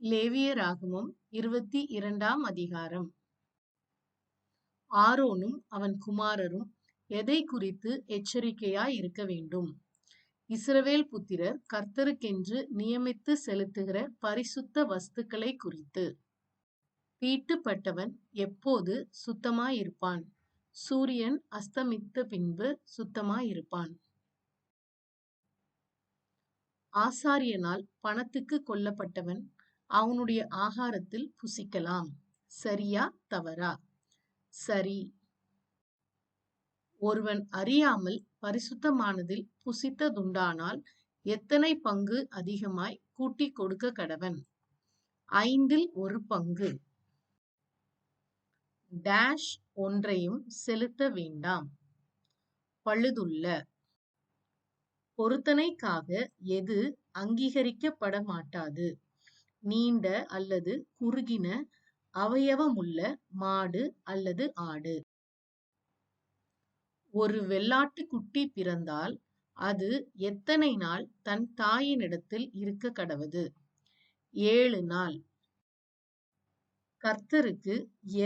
லேவியராகமம் 22ஆம் அதிகாரம். ஆரோனும் அவன் குமாரரும் எதை குறித்து எச்சரிக்கையாய் இருக்க வேண்டும்? இஸ்ரவேல் புத்திரர் கர்த்தருக்கென்று நியமித்து செலுத்துகிற பரிசுத்த வஸ்துக்களை குறித்து. தீட்டுப்பட்டவன் எப்போது சுத்தமாயிருப்பான்? சூரியன் அஸ்தமித்த பின்பு சுத்தமாயிருப்பான். ஆசாரியனால் பணத்துக்கு கொல்லப்பட்டவன் அவனுடைய ஆகாரத்தில் புசிக்கலாம். சரியா தவறா? சரி. ஒருவன் அறியாமல் பரிசுத்தமானதில் புசித்ததுண்டானால் எத்தனை பங்கு அதிகமாய் கூட்டிக் கொடுக்க கடவன்? 1/5 பங்கு. டேஷ் ஒன்றையும் செலுத்த வேண்டாம். பழுதுள்ள. பொருத்தனைக்காக எது அங்கீகரிக்கப்பட மாட்டாது? நீண்ட அல்லது குறுகின அவயவமுள்ள மாடு அல்லது ஆடு. ஒரு வெள்ளாட்டுக்குட்டி பிறந்தால் அது எத்தனை நாள் தன் தாயினிடத்தில் இருக்க கடவது? 7 நாள். கர்த்தருக்கு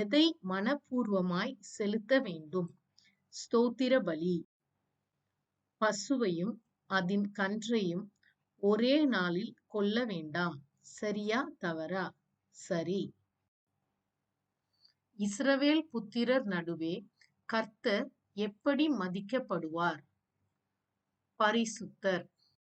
எதை மனப்பூர்வமாய் செலுத்த வேண்டும்? ஸ்தோத்திர பலி. பசுவையும் அதன் கன்றையும் ஒரே நாளில் கொல்ல வேண்டாம். சரியா தவறா? சரி. இஸ்ரவேல் புத்திரர் நடுவே கர்த்தர் எப்படி மதிக்கப்படுவார்? பரிசுத்தர்.